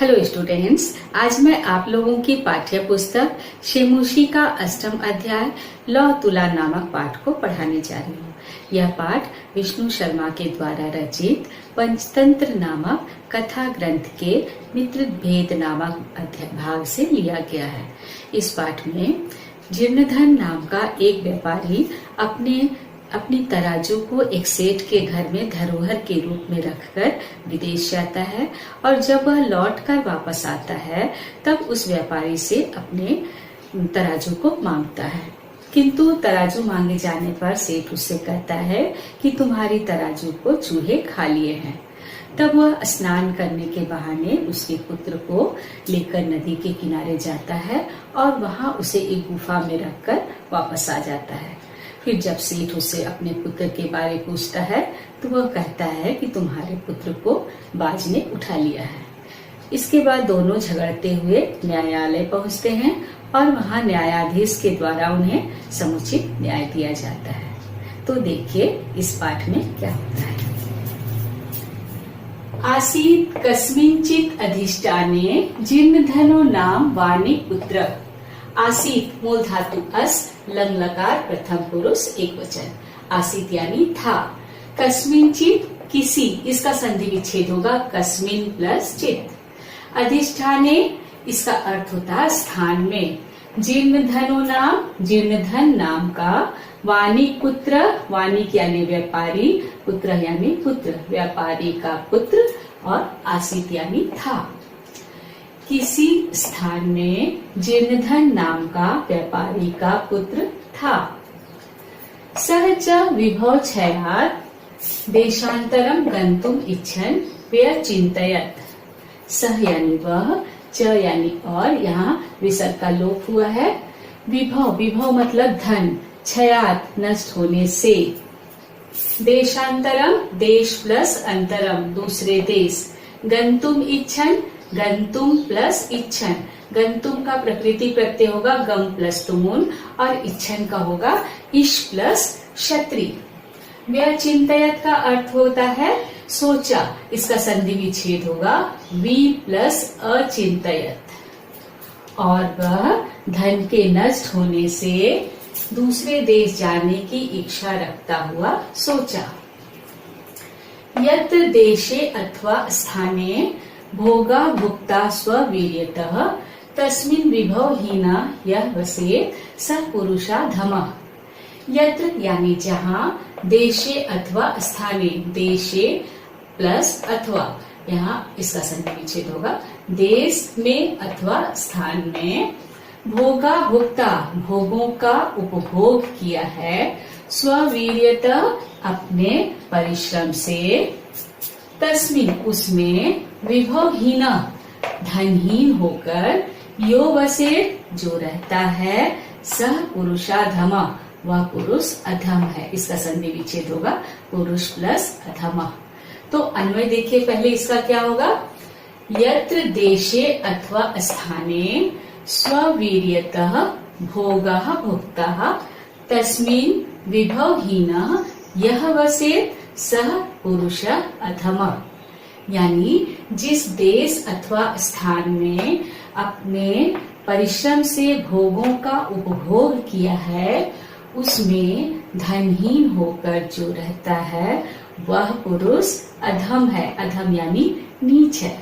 Hello students, आज मैं आप लोगों की पाठ्य पुस्तक शेमुशी का अष्टम अध्याय लौ तुला नामक पाठ को पढ़ाने जा रही हूँ। यह पाठ विष्णु शर्मा के द्वारा रचित पंचतंत्र नामक कथा ग्रंथ के मित्र भेद नामक भाग से लिया गया है। इस पाठ में जीर्णधन नाम का एक व्यापारी अपनी तराजू को एक सेठ के घर में धरोहर के रूप में रखकर विदेश जाता है और जब वह लौटकर वापस आता है तब उस व्यापारी से अपने तराजू को मांगता है, किंतु तराजू मांगे जाने पर सेठ उससे कहता है कि तुम्हारी तराजू को चूहे खा लिए हैं। तब वह स्नान करने के बहाने उसके पुत्र को लेकर नदी के किनारे जाता है और वहां उसे एक गुफा में रखकर वापस आ जाता है। फिर जब सेठ उससे अपने पुत्र के बारे पूछता है तो वह कहता है कि तुम्हारे पुत्र को बाज ने उठा लिया है। इसके बाद दोनों झगड़ते हुए न्यायालय पहुंचते हैं और वहां न्यायाधीश के द्वारा उन्हें समुचित न्याय दिया जाता है। तो देखिए इस पाठ में क्या होता है। आसीत कस्मिंचित अधिष्ठाने जीर्णधनो नाम वाणी पुत्र। आसीत मूल धातु अस, लंग लकार प्रथम पुरुष एक वचन। आसीत यानी था। कस्मिंचित किसी, इसका संधि विच्छेद होगा कस्मिन प्लस चित। अधिष्ठाने इसका अर्थ होता है स्थान में। जीर्णधनो नाम, जीर्णधन नाम का। वाणी पुत्र, वाणी यानी व्यापारी, पुत्र यानी पुत्र, व्यापारी का पुत्र। और आसीत यानी था। किसी स्थान में जीर्णधन नाम का व्यापारी का पुत्र था। सह च विभव क्षयात् देशांतरम गंतुम इच्छन व्यचिंतयत्। सह यानी वह, च यानी और, यहाँ विसर्ग का लोप हुआ है। विभव, विभव मतलब धन, क्षयात् नष्ट होने से। देशांतरम देश प्लस अंतरम दूसरे देश। गंतुम इच्छन, गंतुम प्लस इच्छन। गंतुम का प्रकृति प्रत्यय होगा गम प्लस तुमुन और इच्छन का होगा इश प्लस क्षत्रि। व्यचिंतयत का अर्थ होता है सोचा, इसका संधि विच्छेद होगा वी प्लस अचिंतयत। और वह धन के नष्ट होने से दूसरे देश जाने की इच्छा रखता हुआ सोचा। यत्र देशे अथवा स्थाने भोगा भुक्ता स्ववीर्यतः तस्मिन् विभव हीना यह वसेत स पुरुषा धमः। यत्र यानी जहाँ, देशे अथवा स्थाने, देशे प्लस अथवा, यहाँ इसका संधि विच्छेद होगा देश में अथवा स्थान में। भोगा भुक्ता भोगों का उपभोग किया है। स्ववीर्यतः अपने परिश्रम से। तस्मिन उसमें, विभवहीन धनहीन होकर, यो वसे जो रहता है, सह पुरुषाधम वह पुरुष अधम है। इसका संधि विच्छेद होगा पुरुष प्लस अधम। तो अन्वय देखिए, पहले इसका क्या होगा। यत्र देशे अथवा स्थाने स्ववीर्यतः भोगः भुक्तः तस्मिन् विभवहीनः यह वसेत सह पुरुष अधम। यानी जिस देश अथवा स्थान में अपने परिश्रम से भोगों का उपभोग किया है उसमें धनहीन होकर जो रहता है वह पुरुष अधम है। अधम यानी नीच है।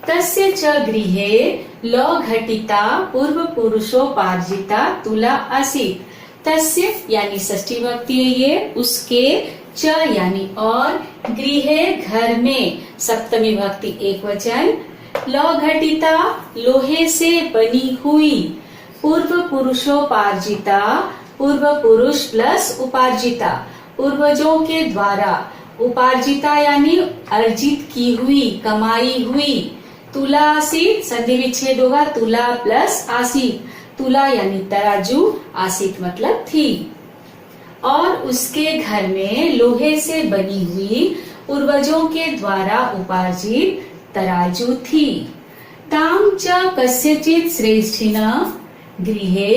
तस्य च गृहे लौ घटिता पूर्व पुरुषोपार्जिता तुला आसीत्। तस्य यानी षष्ठी विभक्ति है ये, उसके, च यानी और, गृहे घर में, सप्तमी विभक्ति एक वचन। लौ घटिता लोहे से बनी हुई। पूर्व पुरुषोपार्जिता, पूर्व पुरुष प्लस उपार्जिता, पूर्वजों के द्वारा। उपार्जिता यानी अर्जित की हुई, कमाई हुई। तुला आसीत संधि विच्छेद होगा तुला प्लस आसीत। तुला यानी तराजू, आसीत मतलब थी। और उसके घर में लोहे से बनी हुई पूर्वजों के द्वारा उपार्जित तराजू थी। ताम च कस्यचित् श्रेष्ठिना गृहे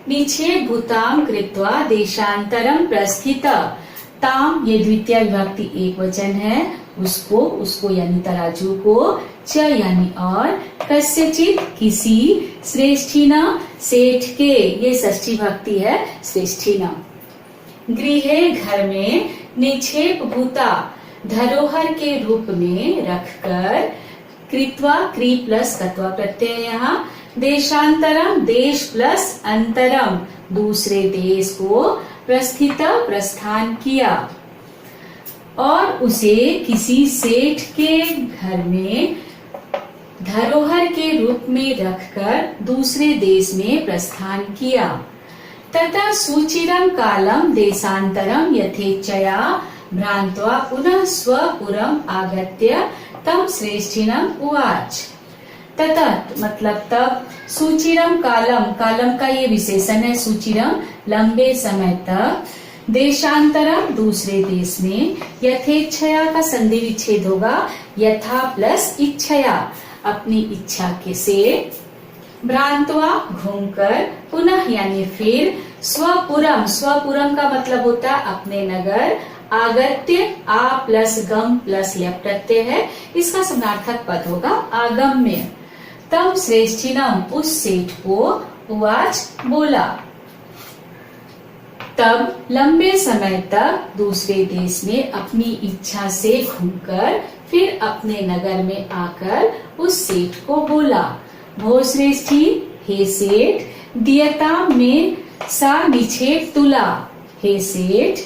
निक्षेपभूतां कृत्वा देशांतरम प्रस्थित। ताम ये द्वितीय विभक्ति एक वचन है। उसको यानी तराजू को च यानी और, कस्यचित किसी, श्रेष्ठिना सेठ के, ये षष्ठी भक्ति है श्रेष्ठिना। गृहे घर में, निक्षेप भूता धरोहर के रूप में रखकर, कृत्वा क्री प्लस कत्वा प्रत्यय यहाँ, देशांतरम देश प्लस अंतरम दूसरे देश को, प्रस्थित प्रस्थान किया, और उसे किसी सेठ के घर में धरोहर के रूप में रखकर दूसरे देश में प्रस्थान किया। तथा सुचिरम कालम देशांतरम यथेच्छया भ्रांत्वा पुनः स्वपुरम आगत्य तम श्रेष्ठिनम उवाच। तथा मतलब तब, सुचिरम कालम, कालम का ये विशेषण है सुचिरम, लंबे समय तक, देशांतरम दूसरे देश में, यथेच्छया का संधि विच्छेद होगा, यथा प्लस इच्छया अपनी इच्छा के से, भ्रांत्वा घूमकर, पुनः यानी फिर, स्वपुरम, स्वपुरम का मतलब होता है अपने नगर, आगत्य आ प्लस गम प्लस य प्रत्यय है, इसका समानार्थक पद होगा आगम्य। तम श्रेष्ठिनम उस सेठ को, उवाच बोला। तब लंबे समय तक दूसरे देश में अपनी इच्छा से घूमकर फिर अपने नगर में आकर उस सेठ को बोला, भो श्रेष्ठी, हे सेठ, दियता में सा निक्षेप तुला, हे सेठ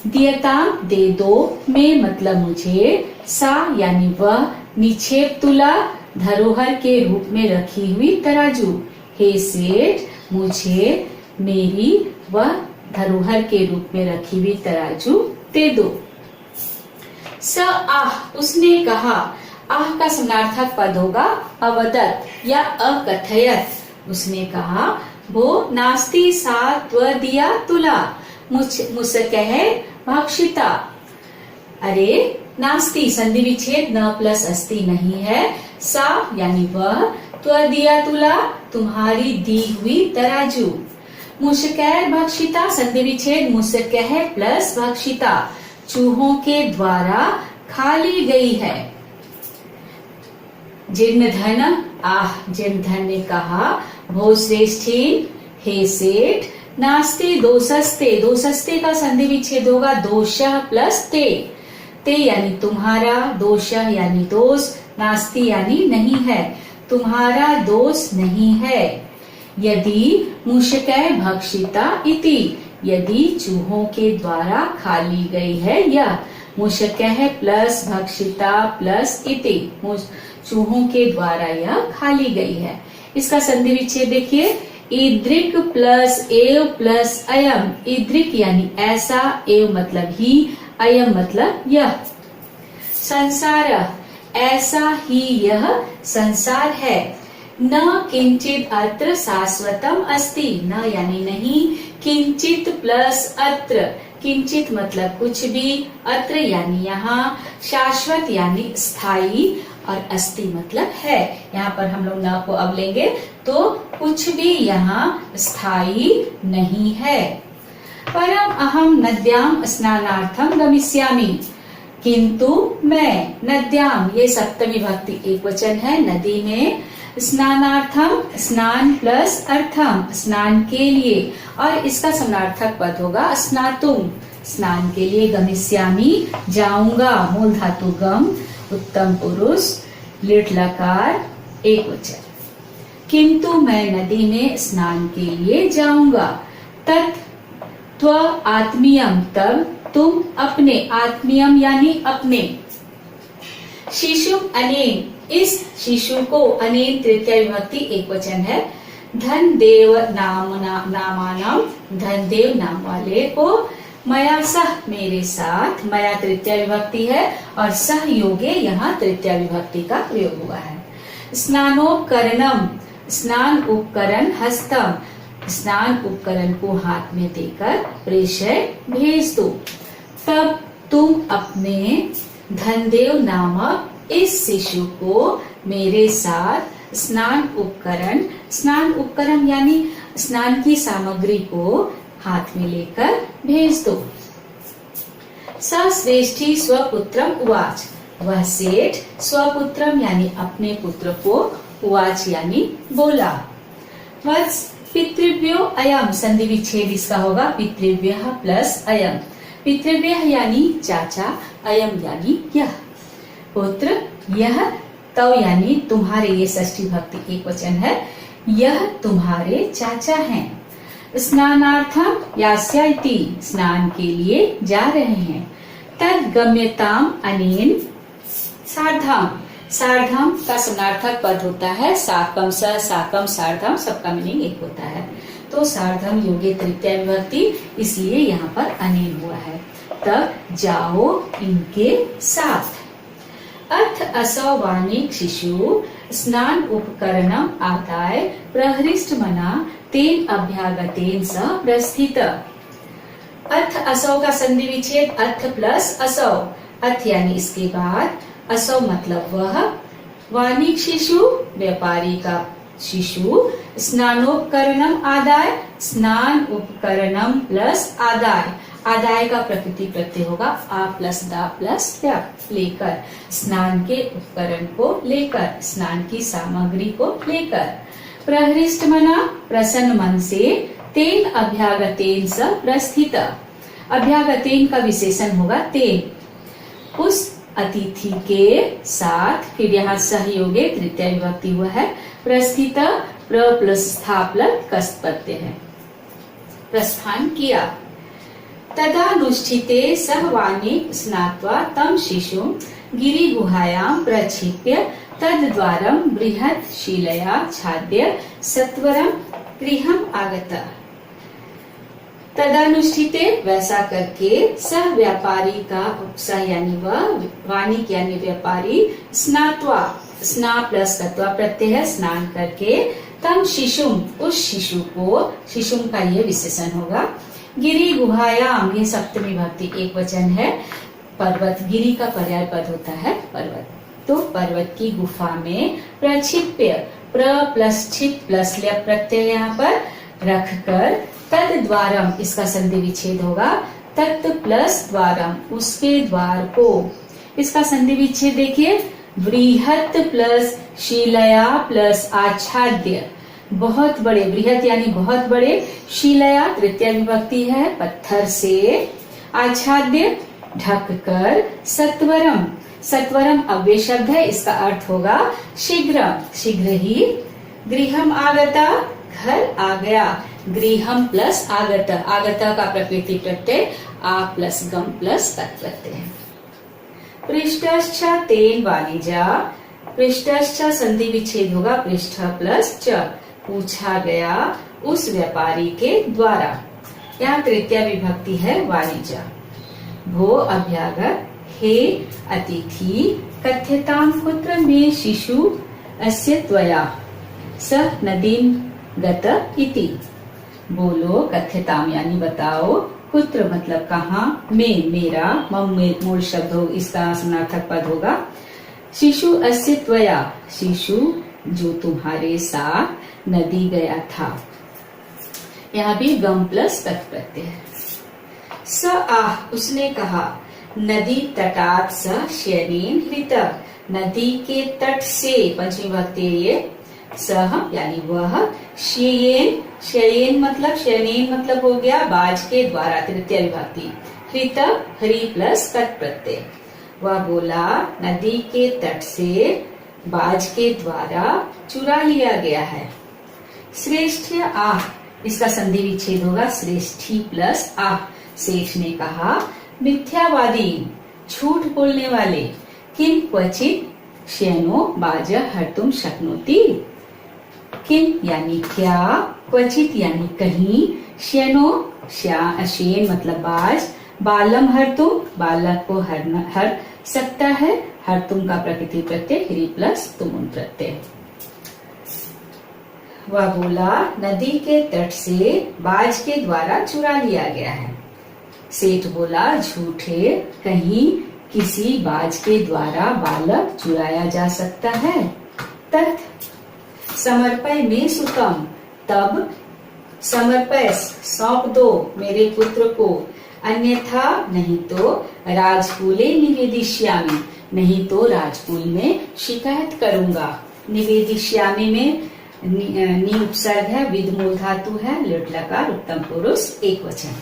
दियता दे दो, में मतलब मुझे, सा यानी वह, निक्षेप तुला धरोहर के रूप में रखी हुई तराजू, हे सेठ मुझे मेरी वह धरोहर के रूप में रखी हुई तराजू दे दो। स आह उसने कहा, आह का समानार्थक पद होगा अवदत् या अकथयत। उसने कहा, वो नास्ति सा त्वदिया तुला, मुझसे कहे भक्षिता। अरे नास्ति संधि विच्छेद न प्लस अस्ति नहीं है, सा यानी वह, त्वदिया तुला तुम्हारी दी हुई तराजू, मुशकैर भक्षिता संधि विच्छेद मुशकह प्लस भक्षिता चूहों के द्वारा खा ली गई है। जीर्णधन आह जीर्णधन ने कहा, भो श्रेष्ठी, हे सेठ, नास्ते दोषस्ते, दोषस्ते का संधि विच्छेद होगा दोष प्लस ते यानी तुम्हारा, दोष यानी दोष, नास्ति यानी नहीं है, तुम्हारा दोष नहीं है। यदि मुशकै भक्षिता इति, यदि चूहों के द्वारा खा ली गई है, यह मुशकह प्लस भक्षिता प्लस इति, चूहों के द्वारा यह खा ली गई है। इसका संधि विच्छेद देखिए, ईदृक प्लस एव प्लस अयम, ईदृक यानी ऐसा, एव मतलब ही, अयम मतलब यह। संसार ऐसा ही यह संसार है। न किंचित अत्र शाश्वतम अस्ति, न यानी नहीं, किंचित प्लस अत्र, किंचित मतलब कुछ भी, अत्र यानी यहाँ, शाश्वत यानी स्थायी, और अस्ति मतलब है। यहाँ पर हम लोग न को अब लेंगे तो कुछ भी यहाँ स्थायी नहीं है। परम अहम नद्याम स्नानार्थम गमिष्यामि, किंतु मैं, नद्याम ये सप्तमी भक्ति एक वचन है, नदी में, स्नानार्थम स्नान प्लस अर्थम स्नान के लिए, और इसका समानार्थक पद होगा स्नातुम, स्नान के लिए, गमिष्यामि जाऊंगा, मूल धातु गम, उत्तम पुरुष, लिट लकार एक वचन, किंतु मैं नदी में स्नान के लिए जाऊंगा। तत् त्व आत्मीयम तब तुम अपने, आत्मीयम यानी अपने, शिशु अनेन इस शिशु को, अनेन तृतीय विभक्ति एक वचन है, धन देव नामानाम धन देव नाम वाले को, मया सह मेरे साथ, मया तृतीय विभक्ति है और सह योगे यहाँ तृतीय विभक्ति का प्रयोग हुआ है। स्नानोपकरणम स्नान उपकरण, हस्तम स्नान उपकरण को हाथ में देकर प्रेषय भेज दो। तब तुम अपने धनदेव नामक इस शिशु को मेरे साथ स्नान उपकरण यानी स्नान की सामग्री को हाथ में लेकर भेज दो। स श्रेष्ठी स्वपुत्रम उवाच, वह सेठ स्वपुत्रम यानी अपने पुत्र को उवाच यानी बोला। वत्स पितृव्यो अयम, संधि विच्छेद इसका होगा पितृव्यः प्लस अयम। पितृव्यः यानी चाचा, अयम यानी यह। पुत्र यह, तव यानी तुम्हारे, ये षष्ठी भक्ति एक वचन है, यह तुम्हारे चाचा हैं। स्नानार्थम यास्याति, स्नान के लिए जा रहे हैं। तद गम्यताम अनेन सार्धम, सार्धम का समानार्थक पद होता है साकम, स साकम सार्धम, सबका मीनिंग एक होता है। तो सार्धम योगे तृतीया विभक्ति, इसलिए यहाँ पर अनेन हुआ है। तब जाओ इनके साथ। अथ असौ वाणिक शिशु स्नान उपकरणम आदाय प्रहृष्ट मना तेन अभ्यागतेन सह प्रस्थित। अथ असौ का संधि विच्छेद अथ प्लस असौ, अथ यानी इसके बाद, असौ मतलब वह, वाणिक शिशु व्यापारी का शिशु, स्नानोपकरणम आदाय, स्नान उपकरणम प्लस आदाय, आदाय का प्रकृति प्रत्यय होगा आ प्लस दा प्लस या, लेकर, स्नान के उपकरण को लेकर, स्नान की सामग्री को लेकर। प्रहृष्ट मना प्रसन्न मन से, तेन अभ्यागतेन स प्रस्थित, अभ्यागतेन का विशेषण होगा तेन, उस अतिथि के साथ, फिर यहाँ सहयोगे तृतीय विभक्ति हुआ है, प्रस्थित प्र प्लस स्था प्लस कस्त प्रत्यय है, प्रस्थान किया। तदानुष्ठिते सह वाणिक स्नात्वा तम शिशु गिरि गुहायां प्रक्षिप्य तद्द्वारं बृहत् शिलया छाद्य सत्वरं गृहम् आगता। तदानुष्ठिते वैसा करके, सह व्यापारी का सह यानी वह, वाणिक यानी व्यापारी, स्नात्वा, स्ना प्लस तत्वा प्रत्यय है, स्नान करके, तम शिशुम उस शिशु को, शिशुम का ये विशेषण होगा, गिरि गुहायाम ये सप्तमी भक्ति एक वचन है, पर्वत, गिरि का पर्याय पद होता है पर्वत, तो पर्वत की गुफा में प्रक्षिप्य, प्र प्लस छिप प्लस ल्य प्रत्यय यहाँ पर रखकर, तद द्वारम इसका संधि विच्छेद होगा, तत् प्लस द्वारम उसके द्वार को, इसका संधि विच्छेद देखिए, बृहत प्लस शिलया प्लस आच्छाद्य, बहुत बड़े, बृहत यानी बहुत बड़े, शिलया तृतीय विभक्ति है, पत्थर से, आच्छाद्य ढककर, सत्वरम, सत्वरम अव्यय शब्द है, इसका अर्थ होगा शीघ्र, शीघ्र ही, गृहम आगता घर आ गया, गृहम प्लस आगत, आगत का प्रकृति प्रत्यय आ प्लस गम प्लस तत् प्रत्यय। पृष्ठश्च तेन वाणिजा, पृष्ठश्च संधि विच्छेद होगा पृष्ठ प्लस च, पूछा गया उस व्यापारी के द्वारा, यहाँ तृतीय विभक्ति है वाणिजा। भो अभ्यागत, हे अतिथि, कथ्यतां कुत्र मे शिशु अस्य त्वया सह नदीं गत इति। बोलो, कथ्यताम यानी बताओ, कुत्र मतलब कहाँ, में मेरा, मम मूल शब्द हो, इसका समानार्थक पद होगा, शिशु अस्य त्वया शिशु जो तुम्हारे साथ नदी गया था, यहाँ भी गम प्लस तत् प्रत्यय है। स आह उसने कहा, नदी तटात स शयनेन हृत, नदी के तट से, पंचमी भक्ति ये, सह यानी वह, शयेन, शयेन मतलब, शयनेन मतलब हो गया बाज के द्वारा तृतीय विभक्ति, हृत हरि प्लस तत् प्रत्यय, वह बोला नदी के तट से बाज के द्वारा चुरा लिया गया है। श्रेष्ठ आह इसका संधि विच्छेद होगा श्रेष्ठी प्लस आह, सेठ ने कहा, मिथ्यावादी झूठ बोलने वाले, किम क्वचित शयनो बाज हर्तुम शक्नोति, किम यानी क्या, क्वचित यानी कहीं, शयनो शयन मतलब बाज, बालम हर्तुम बालक को हर सकता है, हर्तुम का प्रकृति प्रत्यय ह्री प्लस तुमुन प्रत्यय। वह बोला नदी के तट से बाज के द्वारा चुरा लिया गया है। सेठ बोला झूठे, कहीं किसी बाज के द्वारा बालक चुराया जा सकता है। तत् समर्पय में सुतम, तब समर्पय सौंप दो मेरे पुत्र को, अन्यथा नहीं तो राजकुले निवेदिष्यामि, नहीं तो राजकुल में शिकायत करूंगा। निवेदिष्यामि में नि उपसर्ग है, विद मूल धातु है, लृट लकार उत्तम पुरुष एक वचन।